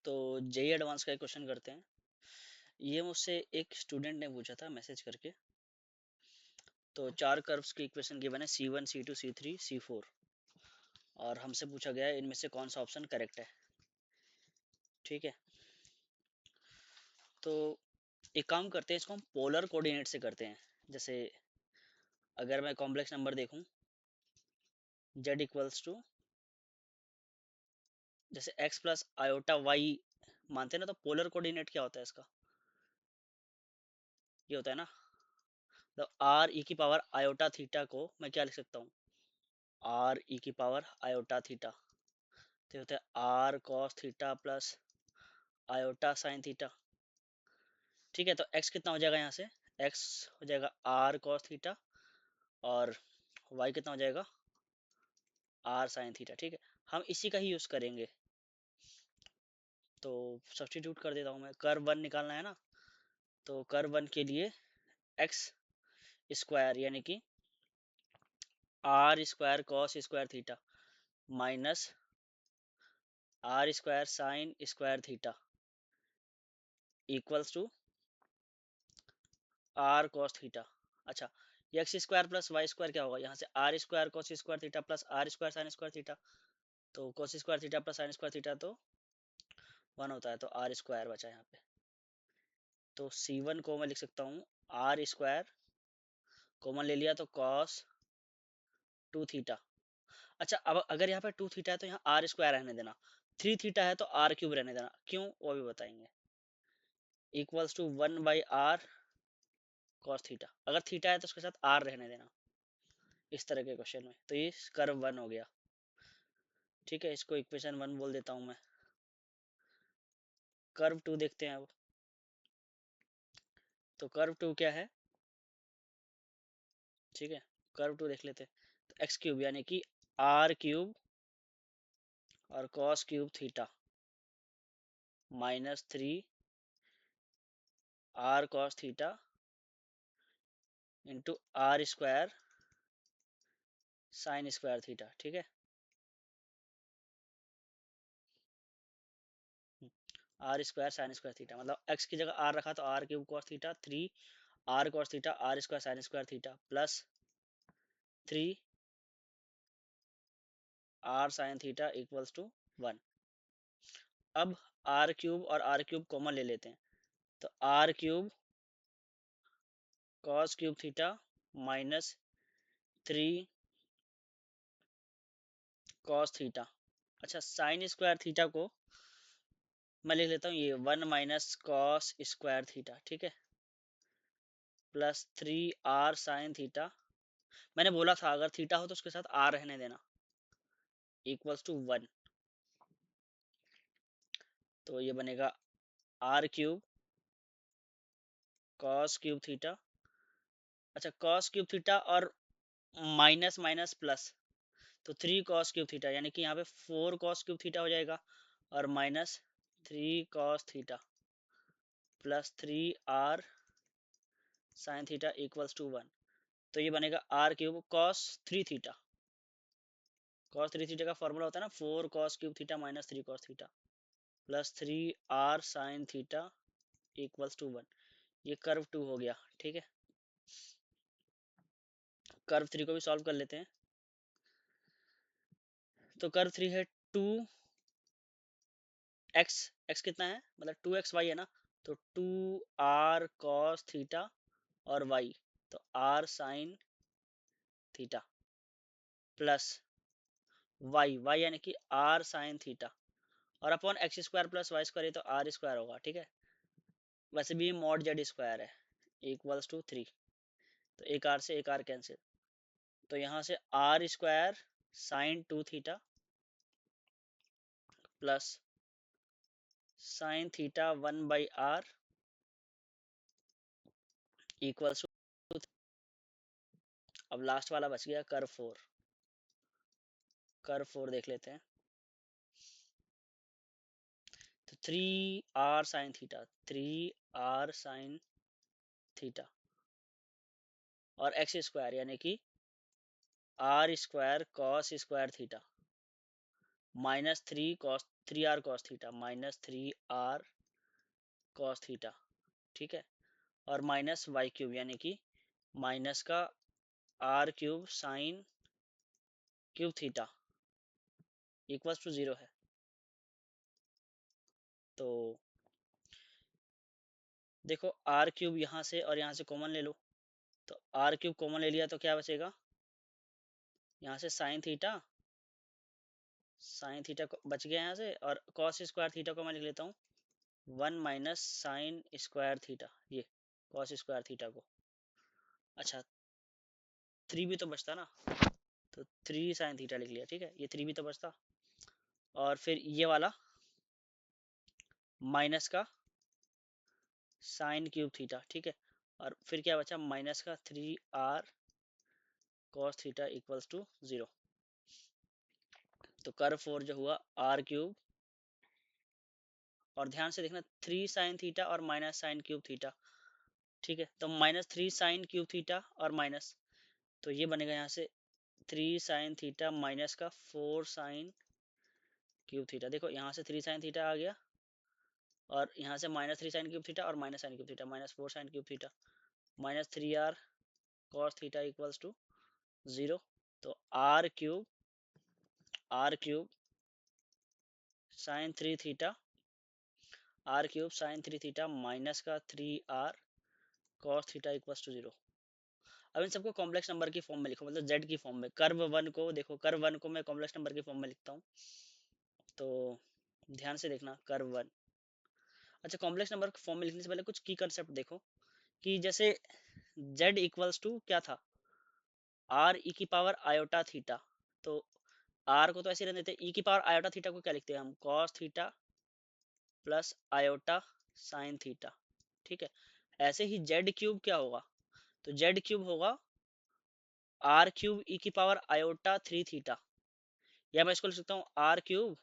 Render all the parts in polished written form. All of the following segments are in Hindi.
तो जेई एडवांस का एक क्वेश्चन करते हैं। ये मुझसे एक स्टूडेंट ने पूछा था मैसेज करके। तो 4 कर्व्स की इक्वेशन गिवन है C1 C2 C3 C4 और हमसे पूछा गया है इनमें से कौन सा ऑप्शन करेक्ट है। ठीक है, तो एक काम करते हैं, इसको हम पोलर कोऑर्डिनेट से करते हैं। जैसे अगर मैं कॉम्प्लेक्स नंबर देखूं z इक्वल्स टू जैसे x प्लस आयोटा y मानते हैं ना, तो पोलर कोऑर्डिनेट क्या होता है इसका? ये होता है ना, तो r e की पावर आयोटा थीटा को मैं क्या लिख सकता हूँ? r e की पावर आयोटा थीटा, तो होता है r cos theta plus iota sine theta. ठीक है, तो x कितना हो जाएगा यहाँ से? x हो जाएगा r cos थीटा और y कितना हो जाएगा? r sine theta. ठीक है, हम इसी का ही यूज करेंगे। तो सब्स्टिट्यूट कर देता हूँ मैं। कर्व वन निकालना है ना, तो कर्व वन के लिए एक्स स्क्वायर यानी कि are square cos square theta minus r square sine square theta equals to r cos theta. अच्छा, x square plus Y square क्या होगा? यहाँ से are square cos square theta plus r square sine square theta, तो cos square theta plus sine square theta तो 1 होता है, तो आर स्क्वायर बचा यहाँ पे। तो C1 को मैं लिख सकता हूँ आर स्क्वायर, कॉमन ले लिया तो कॉस 2 थीटा। अच्छा, अब अगर यहाँ पे 2 थीटा है तो यहाँ आर स्क्वायर रहने देना, 3 थीटा है तो आर क्यूब रहने देना, क्यों वो भी बताएंगे। Equals to 1 by R cos theta, अगर थीटा है तो उसके साथ आर रहने देना इस तरह के क्वेश्चन में। तो ये कर्व वन हो गया। ठीक है, इसको इक्वेशन वन बोल देता हूँ मैं। कर्व टू देखते हैं अब। तो कर्व टू क्या है? ठीक है, कर्व टू देख लेते हैं। तो एक्स क्यूब यानी कि आर क्यूब और cos cube theta minus 3 R cos theta into R square sine square theta. ठीक है, R square sine square theta मतलब एक्स की जगह आर रखा तो R cube cos theta 3 R cos theta R square sine square theta plus 3 R sine theta equals to 1। अब आर क्यूब और आर क्यूब कॉमन ले लेते हैं, तो R cube cos cube theta minus 3 cos theta. अच्छा, साइन स्क्वायर थीटा को मैं लिख लेता हूँ ये 1 माइनस कॉस स्क्वायर थीटा। ठीक है, प्लस 3 आर साइन थीटा। मैंने बोला था अगर थीटा हो तो उसके साथ आर रहने देना, इक्वल्स टू 1। तो ये बनेगा R cube cos cube theta. अच्छा, कॉस क्यूब थीटा और माइनस माइनस प्लस, तो 3 कॉस क्यूब थीटा यानी कि यहाँ पे 4 कॉस क्यूब थीटा हो जाएगा और minus 3 cos theta plus 3 R sine theta equals to 1। तो ये बनेगा R cube cos 3 theta. Cos 3 theta का फॉर्मूला होता है ना 4 cos cube theta minus 3 cos theta plus 3 R sine theta equals to 1। ये कर्व टू हो गया। ठीक है, कर्व थ्री को भी सॉल्व कर लेते हैं। तो कर्व थ्री है 2x, x कितना है मतलब 2xy है ना, तो 2r cos थीटा और y, तो r sin theta plus y यानी कि r sin थीटा और upon X square plus Y square, ये तो आर स्क्वायर होगा। ठीक है, वैसे भी मॉड जेड स्क्वायर है इक्वल्स टू 3, तो एक आर से एक आर कैंसिल, तो यहाँ से are square sine 2 theta plus sine theta 1 by R equals to. अब लास्ट वाला बच गया कर्व फोर। कर्व फोर देख लेते हैं। तो 3r sine theta 3r sine theta और एक्स स्क्वायर यानी कि are square cos square theta minus 3 cos 3r cos theta minus 3r cos theta, ठीक है, और माइनस वाई क्यूब यानी कि माइनस का R cube sine cube theta equals to 0 है। तो देखो आर क्यूब यहाँ से और यहाँ से कॉमन ले लो, तो आर क्यूब कॉमन ले लिया तो क्या बचेगा, यहाँ से साइन थीटा बच गया यहाँ से, और कॉस स्क्वायर थीटा को मैं लिख लेता हूँ 1 - साइन स्क्वायर थीटा, ये कॉस स्क्वायर थीटा को। अच्छा 3 भी तो बचता ना, तो 3 साइन थीटा लिख लिया, ठीक है, ये 3 भी तो बचता, और फिर ये वाला माइनस का साइन क्यूब थीटा, ठीक है, और फिर क्या बचा माइनस का 3r cos theta equals to 0। तो कर्व 4 जो हुआ आर क्यूब, और ध्यान से देखना 3 साइन थीटा और माइनस साइन क्यूब थीटा, ठीक है, तो माइनस 3 साइन क्यूब थीटा और माइनस, तो ये बनेगा यहाँ से 3 साइन थीटा माइनस का 4 साइन क्यूब थीटा। देखो यहाँ से 3 साइन थीटा आ गया, और यहाँ से माइनस 3 साइन क्यूब थीटा और minus sine cube theta, minus 4 sine cube theta minus 3r cos theta equals to 0। तो R cube sine 3 theta, R cube sine 3 theta minus का 3r cos theta equals to 0। अब इन सबको कॉम्प्लेक्स नंबर की फॉर्म में लिखो, मतलब जेड की फॉर्म में। कर्व वन को देखो, कर्व वन को मैं कॉम्प्लेक्स नंबर की फॉर्म में लिखता हूँ, तो ध्यान से देखना कर्व वन। अच्छा कॉम्प्लेक्स नंबर फॉर्म में लिखने से पहले कुछ की कंसेप्ट देखो, कि जैसे z इक्वल्स टू क्या था, आर ई की पावर आयोटा थीटा, तो r को तो ऐसे रहने देते, ई की पावर आयोटा थीटा को क्या लिखते हैं हम, cos theta plus iota sine theta, ठीक है। ऐसे ही जेड क्यूब क्या होगा, तो जेड क्यूब होगा आर क्यूब ई की पावर आयोटा 3 थीटा, या मैं इसको लिख सकता हूँ आर क्यूब,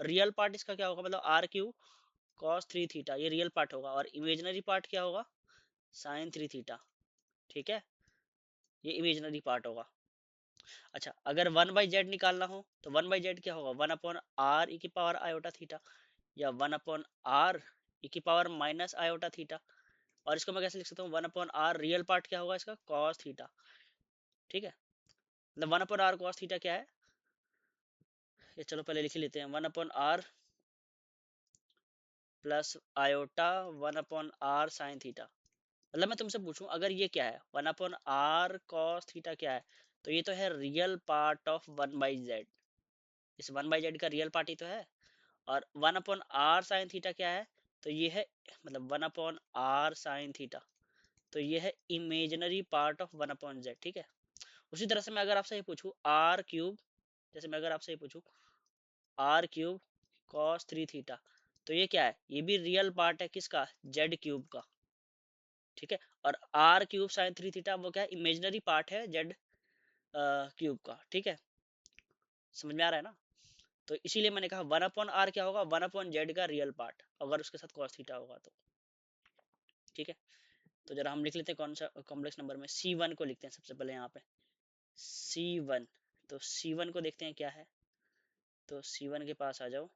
रियल पार्ट इसका क्या होगा, मतलब आर क्यूब कॉस 3 थीटा, ये रियल पार्ट होगा, और इमेजिनरी पार्ट क्या होगा साइन 3 थीटा, ठीक है, ये इमेजिनरी पार्ट होगा। अच्छा अगर 1/z निकालना हो तो 1/z क्या होगा, 1/r ई की पावर आयोटा थीटा, या 1/r ई की पावर माइनस आयोटा थीटा, और इसको मैं कैसे लिख सकता हूँ 1/r, रियल पार्ट क्या होगा इसका कॉस थीटा, ठीक है, मतलब 1/r कॉस थीटा क्या है, ये चलो पहले लिख लेते हैं, 1/r plus iota 1/r sine theta. मतलब मैं तुमसे पूछूं अगर ये क्या है 1/r cos थीटा क्या है, तो ये तो है रियल पार्ट ऑफ 1/z, इस 1/z का रियल पार्ट ही तो है, और 1/r साइन थीटा क्या है, तो ये है मतलब 1/r साइन थीटा, तो ये है इमेजिनरी पार्ट ऑफ 1/z, ठीक है। उसी तरह से मैं अगर आपसे ये पूछूं आर क्यूब, जैसे मैं अगर आपसे ये पूछूं आर क्यूब cos 3 थीटा, तो ये क्या है, ये भी रियल पार्ट है किसका, जेड क्यूब का, ठीक है, और आर क्यूब साइन 3 थीटा वो क्या है, इमेजिनरी पार्ट है जेड क्यूब का, ठीक है, समझ में आ रहा है ना। तो इसीलिए मैंने कहा 1/r क्या होगा, 1/z का रियल पार्ट, अगर उसके साथ cos थीटा होगा तो, ठीक है। तो जरा हम लिख लेते हैं कौन सा कॉम्प्लेक्स नंबर में, C1 को लिखते हैं सबसे पहले यहाँ पे, C1, तो C1 को देखते हैं क्या है, तो C1 के पास आ जाओ,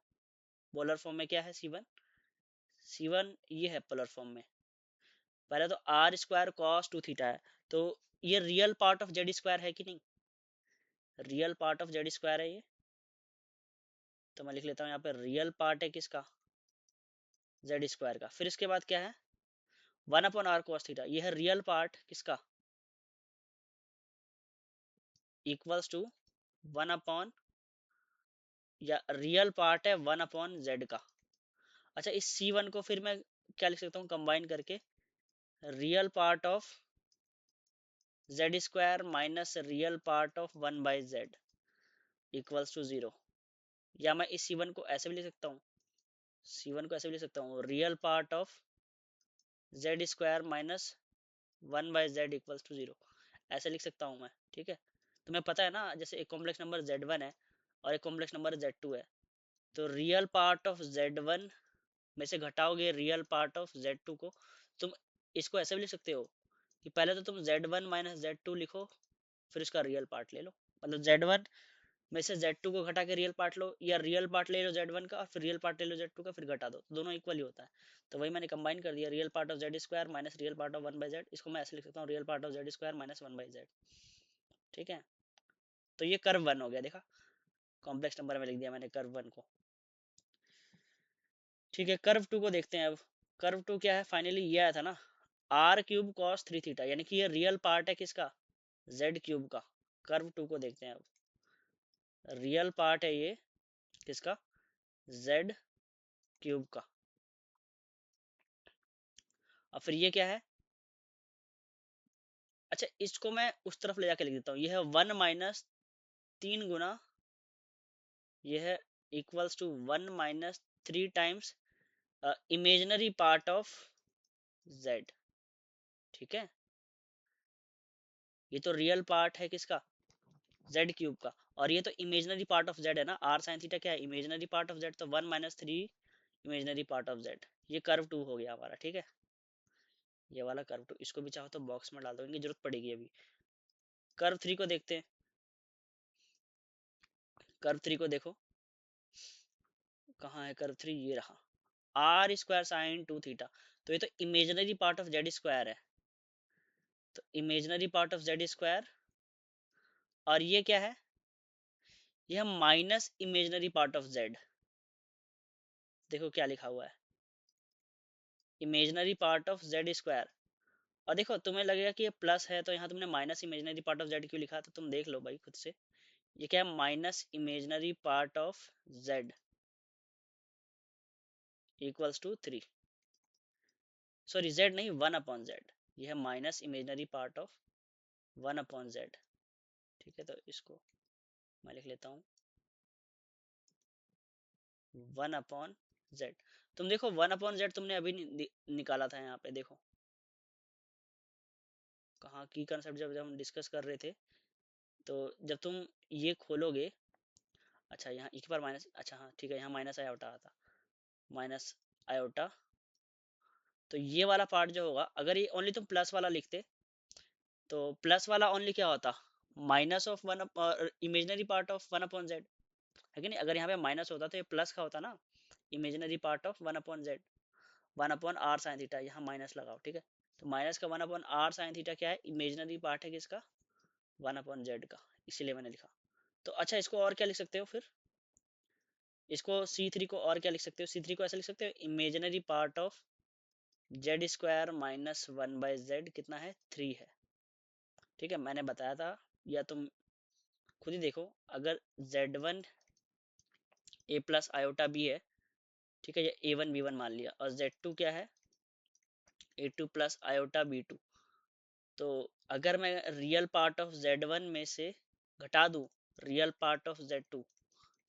पोलर फॉर्म में क्या है C1 ये है पोलर फॉर्म में, पहले तो आर स्क्वायर कॉस 2 थीटा है, तो ये real part of Z square है कि नहीं, real part of Z square है ये, तो मैं लिख लेता हूँ यहाँ पे रियल पार्ट है किसका, जेड स्क्वायर का। फिर इसके बाद क्या है 1/r cos थीटा, ये है रियल पार्ट किसका, इक्वल्स टू 1 या रियल पार्ट है 1/z का। अच्छा इस C1 को फिर मैं क्या लिख सकता हूँ कंबाइन करके, real part of Z square minus real part of 1/z equals to 0, या मैं इस C1 को ऐसे भी लिख सकता हूँ, C1 को ऐसे भी लिख सकता हूँ real part of Z square minus 1/z equals to 0, ऐसे लिख सकता हूँ मैं, ठीक है। तुम्हें पता है ना जैसे एक कॉम्प्लेक्स नंबर Z1 है और एक कॉम्प्लेक्स नंबर Z2 है, तो रियल पार्ट ऑफ Z1 में से घटाओगे रियल पार्ट ऑफ Z2 को, तुम इसको ऐसे भी लिख सकते हो कि पहले तो तुम Z1 - Z2 लिखो, फिर उसका रियल पार्ट ले लो, मतलब Z1 में से Z2 को घटा के रियल पार्ट लो, या रियल पार्ट ले लो Z1 का और फिर रियल पार्ट ले लो Z2 का, फिर घटा दो, तो दोनों इक्वल ही होता है। तो वही मैंने कंबाइन कर दिया, real part of Z square minus real part of 1/z, इसको मैं ऐसे लिख सकता हूँ, real part of Z square minus 1/z। ठीक है, तो ये कर्व 1 हो गया, देखा, कॉम्प्लेक्स नंबर में लिख दिया मैंने कर्व 1 को। ठीक है, कर्व 2 को देखते हैं अब। कर्व 2 क्या है, फाइनली ये आया था ना, आर क्यूब कॉस 3 थीटा, यानी कि ये रियल पार्ट है किसका, जेड क्यूब का। कर्व 2 को देखते हैं अब, रियल पार्ट है ये किसका, जेड क्यूब का। और फिर ये क्या है, अच्छा इसको मैं उस तरफ ले जाके लिख देता हूँ, ये है 1 माइनस 3 गुना, ये है equals to 1 minus 3 times imaginary part of Z. ठीक है, ये तो रियल पार्ट है किसका, जेड क्यूब का, और ये तो इमेजिनरी पार्ट ऑफ जेड है ना, आर साइन थीटा क्या है, इमेजिनरी पार्ट ऑफ जेड, तो 1 minus 3 imaginary part of Z. ये कर्व 2 हो गया हमारा। ठीक है, ये वाला कर्व 2, इसको भी चाहो तो बॉक्स में डाल दो, इनकी जरूरत पड़ेगी अभी। कर्व 3 को देखते हैं, कर्व 3 को देखो, कहाँ है कर्व 3, ये रहा, आर स्क्वायर साइन 2 थीटा, तो ये तो imaginary part of Z square है, तो imaginary part of Z square, और ये क्या है, यह minus imaginary part of Z. देखो क्या लिखा हुआ है, imaginary part of Z square, और देखो तुम्हें लगेगा कि ये प्लस है, तो यहाँ तुमने minus imaginary part of Z क्यों लिखा, तो तुम देख लो भाई खुद से, ये क्या है, minus imaginary part of Z equals to 3, sorry Z नहीं, 1/z, ये है minus imaginary part of 1/z। ठीक है, तो इसको मैं लिख लेता हूँ 1/z। तुम देखो 1/z तुमने अभी निकाला था, यहाँ पे देखो कहाँ की कंसेप्ट, जब हम डिस्कस कर रहे थे, तो जब तुम ये खोलोगे, अच्छा यहाँ एक बार माइनस, अच्छा हाँ ठीक है, यहाँ माइनस आयोटा आता, माइनस आयोटा, तो ये वाला पार्ट जो होगा, अगर ये ओनली तुम प्लस वाला लिखते, तो प्लस वाला ओनली क्या होता, minus of one, imaginary part of 1/z, है कि नहीं, अगर यहाँ पे माइनस होता तो ये प्लस का होता ना, imaginary part of 1/z, 1/r sine theta, यहाँ माइनस लगाओ। ठीक है, तो माइनस का 1/r साइन थीटा क्या है, इमेजिनरी पार्ट है किसका, 1/z का, इसीलिए मैंने लिखा। तो अच्छा इसको और क्या लिख सकते हो फिर, इसको C3 को और क्या लिख सकते हो, C3 को ऐसे लिख सकते हो, imaginary part of Z square minus 1/z कितना है, 3 है। ठीक है, मैंने बताया था, या तुम खुद ही देखो, अगर Z1 a plus iota b है, ठीक है, ये A1 B1 मान लिया, और Z2 क्या है, A2 प्लस आयोटा B2, तो अगर मैं रियल पार्ट ऑफ Z1 में से घटा दूं रियल पार्ट ऑफ Z2,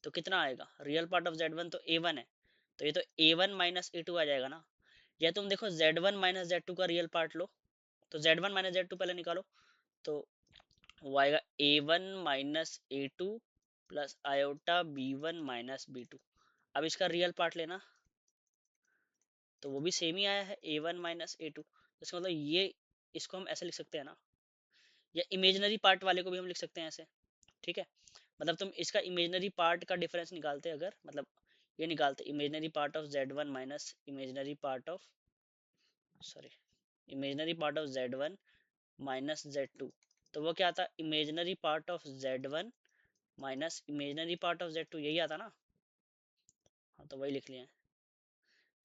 तो कितना आएगा, रियल पार्ट ऑफ Z1 तो A1 है, तो ये तो A1 माइनस A2 आ जाएगा ना, या तुम देखो Z1 माइनस Z2 का रियल पार्ट लो, तो Z1 माइनस Z2 पहले निकालो, तो वो आएगा A1 minus A2 plus iota B1 minus B2। अब इसका रियल पार्ट लेना, तो वो भी सेम ही आया है, A1 माइनस A2, इसका मतलब ये, इसको हम ऐसे लिख सकते हैं ना, या इमेजिनरी पार्ट वाले को भी हम लिख सकते हैं ऐसे। ठीक है, मतलब तुम इसका इमेजिनरी पार्ट का डिफरेंस निकालते, अगर मतलब ये निकालते, imaginary part of Z1 minus imaginary part of, sorry, imaginary part of Z1 minus Z2, तो वो क्या आता, imaginary part of Z1 minus imaginary part of Z2, यही आता ना। हाँ, तो वही लिख लिया है,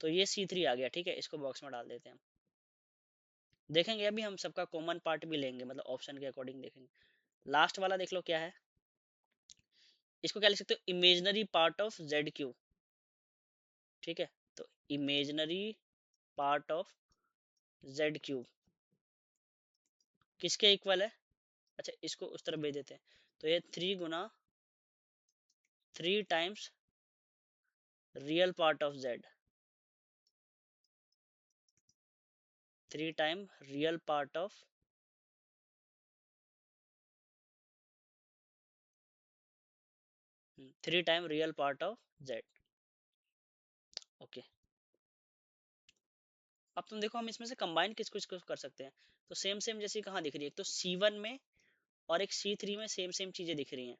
तो ये C3 आ गया। ठीक है, इसको बॉक्स में डाल देते हैं हम, देखेंगे अभी हम सबका कॉमन पार्ट भी लेंगे, मतलब ऑप्शन के अकॉर्डिंग देखेंगे। लास्ट वाला देख लो क्या है, इसको क्या लिख सकते हो, imaginary part of Z Q. ठीक है, तो imaginary part of Z cube किसके इक्वल है, अच्छा इसको उस तरफ भेज देते हैं, तो ये 3 गुना 3 times real part of Z, 3 time real part of, 3 time real part of Z. Okay, अब तुम देखो हम इसमें से कंबाइन किस कुछ कर सकते हैं, तो सेम सेम जैसी कहाँ दिख रही है, एक तो C1 में और एक C3 में सेम सेम चीजें दिख रही हैं,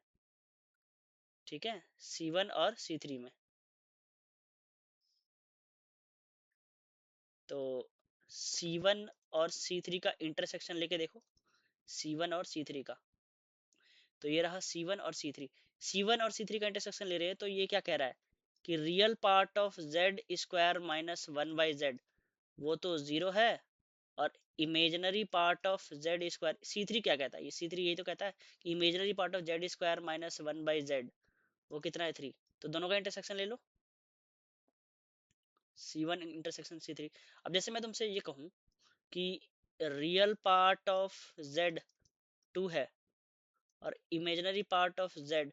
ठीक है, C1 और C3 में। तो C1 और C3 का इंटरसेक्शन लेके देखो, C1 और C3 का। तो ये रहा C1 और C3। C1 और C3 का इंटरसेक्शन ले रहे हैं, तो ये क्या कह रहा है कि real part of Z square minus one by Z वो तो जीरो है, और imaginary part of Z square, C3 क्या कहता है, ये C3 यही तो कहता है कि imaginary part of Z square minus one by Z वो कितना है, 3। तो दोनों का इंटरसेक्शन ले लो, C1 इंटरसेक्शन C3। अब जैसे मैं तुमसे ये कहूँ कि रियल पार्ट ऑफ जेड 2 है और इमेजिनरी पार्ट ऑफ जेड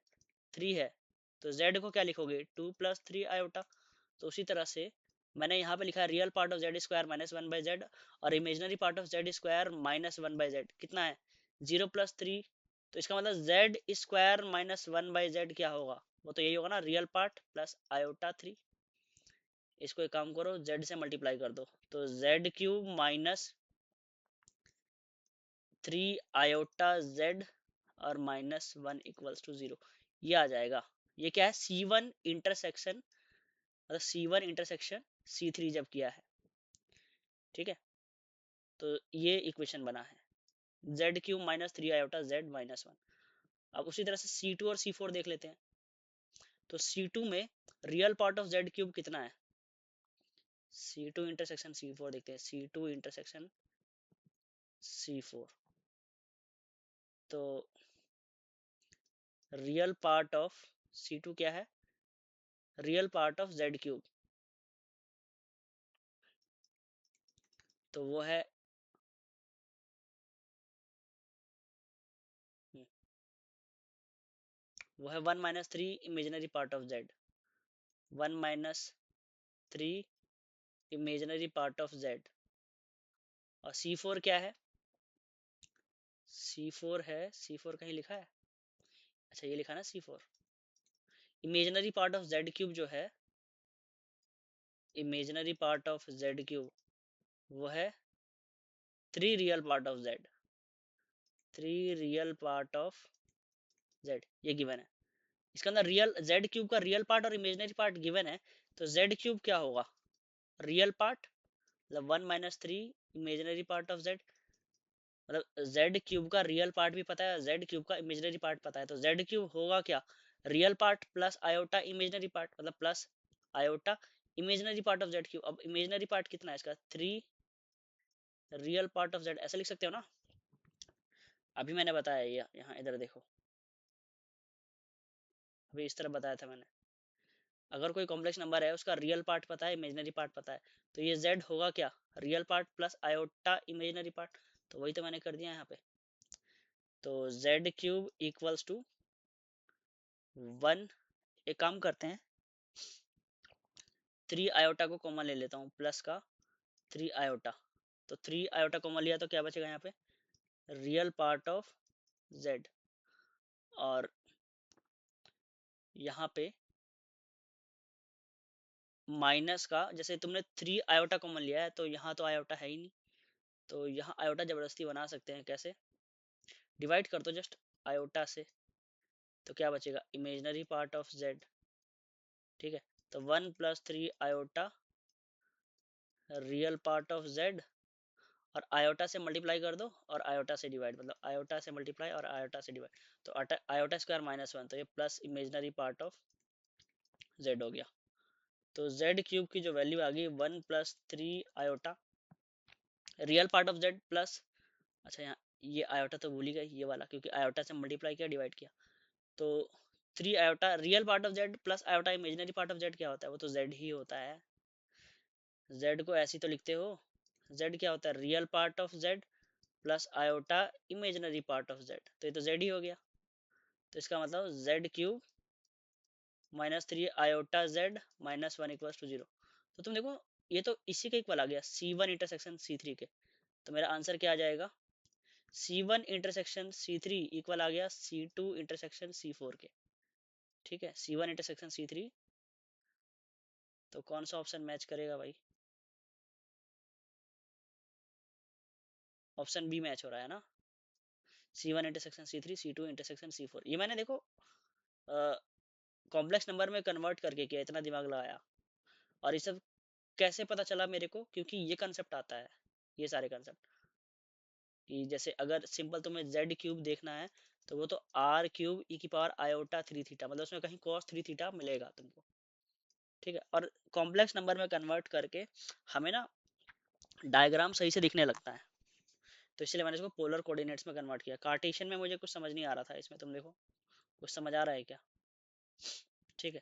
3 है, तो जेड को क्या लिखोगे, 2 प्लस 3 आयोटा। तो उसी तरह से मैंने यहाँ पे लिखा है real part of Z square minus one by z और imaginary part of Z square minus one by z कितना है, 0 प्लस 3। तो इसका मतलब z square minus one by z क्या होगा, वो तो यही होगा ना, रियल पार्ट प्लस आयोटा 3। इसको एक काम करो, जेड से मल्टीप्लाई कर दो, तो Z cube minus 3 iota Z और -1 = 0, ये आ जाएगा। ये क्या है, C1 इंटरसेक्शन, मतलब C1 इंटरसेक्शन C3 जब किया है, ठीक है। तो ये इक्वेशन बना है, Z³ -3 आयोटा Z-1। अब उसी तरह से C2 और C4 देख लेते हैं। तो C2 में रियल पार्ट ऑफ Z³ कितना है, C2 इंटरसेक्शन C4 देखते हैं, C2 इंटरसेक्शन C4। तो रियल पार्ट ऑफ C2 क्या है, रियल पार्ट ऑफ Z³, तो वो है, वो है 1 - 3 imaginary part of Z, 1 - 3 imaginary part of Z. और C4 क्या है, C4 है, C4 कहीं लिखा है, अच्छा ये लिखा ना C4। Imaginary part of Z³ जो है, इमेजिनरी पार्ट ऑफ Z³ वो है 3 real part of Z, 3 real part of Z, ये गिवन है। इसके अंदर रियल Z³ का रियल पार्ट और इमेजिनरी पार्ट गिवन है, तो Z³ क्या होगा, रियल पार्ट, मतलब 1 - 3 इमेजिनरी पार्ट ऑफ जेड, मतलब Z³ का रियल पार्ट भी पता है, Z³ का इमेजिनरी पार्ट पता है, तो Z³ होगा क्या, real part plus iota imaginary part, मतलब plus iota imaginary part of Z³। अब इमेजिनरी पार्ट कितना है इसका, 3 रियल पार्ट ऑफ Z, ऐसा लिख सकते हो ना। अभी मैंने बताया ये, यहाँ इधर देखो, अभी इस तरह बताया था मैंने। अगर कोई कॉम्प्लेक्स नंबर है, उसका रियल पार्ट पता है, इमेजिनरी पार्ट पता है, तो ये Z होगा क्या, real part plus iota imaginary part. तो वही तो मैंने कर दिया यहाँ पे। तो Z³ = 1, एक काम करते हैं, 3 आयोटा को कॉमन ले लेता हूँ, प्लस का 3 आयोटा। तो 3 आयोटा कॉमन लिया तो क्या बचेगा यहाँ पे, रियल पार्ट ऑफ जेड, और यहाँ पे माइनस का, जैसे तुमने 3 आयोटा कॉमन लिया है तो यहाँ तो आयोटा है ही नहीं, तो यहाँ आयोटा जबरदस्ती बना सकते हैं, कैसे, डिवाइड कर दो जस्ट आयोटा से, तो क्या बचेगा, इमेजिनरी पार्ट ऑफ जेड, ठीक है। तो 1 + 3 iota real part of Z, और आयोटा से मल्टीप्लाई कर दो और आयोटा से डिवाइड, मतलब आयोटा से मल्टीप्लाई और आयोटा से डिवाइड, तो आयोटा स्क्वायर -1, तो ये plus imaginary part of Z हो गया। तो Z³ की जो वैल्यू आ गई 1 + 3 iota real part of Z plus, अच्छा यहाँ ये आयोटा तो भूल ही गए, ये वाला, क्योंकि आयोटा से मल्टीप्लाई किया डिवाइड किया, तो 3 iota real part of Z plus iota imaginary part of Z क्या होता है, वो तो जेड ही होता है। जेड को ऐसे तो लिखते हो, जेड क्या होता है, real part of Z plus iota imaginary part of Z, तो ये तो जेड ही हो गया। तो इसका मतलब Z³ -3 आयोटा जेड -1 = 0। तो तुम देखो, ये तो इसी के इक्वल आ गया, C1 इंटरसेक्शन C3 के। तो मेरा आंसर क्या आ जाएगा, C1 इंटरसेक्शन C3 इक्वल आ गया C2 इंटरसेक्शन C4 के, ठीक है। C1 इंटरसेक्शन C3, तो कौन सा ऑप्शन मैच करेगा भाई, ऑप्शन बी मैच हो रहा है ना, C1 intersection C3 C2 intersection C4। ये मैंने देखो कॉम्प्लेक्स नंबर में कन्वर्ट करके किया, इतना दिमाग लगाया। और ये सब कैसे पता चला मेरे को, क्योंकि ये कंसेप्ट आता है, ये सारे कंसेप्ट, कि जैसे अगर सिंपल तुम्हें जेड क्यूब देखना है तो वो तो आर क्यूब ई की पावर आयोटा थ्री थीटा, मतलब उसमें कहीं कॉस थ्री थीटा मिलेगा तुमको, ठीक है। और कॉम्प्लेक्स नंबर में कन्वर्ट करके हमें ना डायग्राम सही से दिखने लगता है, तो इसलिए मैंने इसको पोलर कोऑर्डिनेट्स में कन्वर्ट किया। कार्टेशियन में मुझे कुछ समझ नहीं आ रहा था, इसमें तुम देखो कुछ समझ आ रहा है क्या? ठीक है।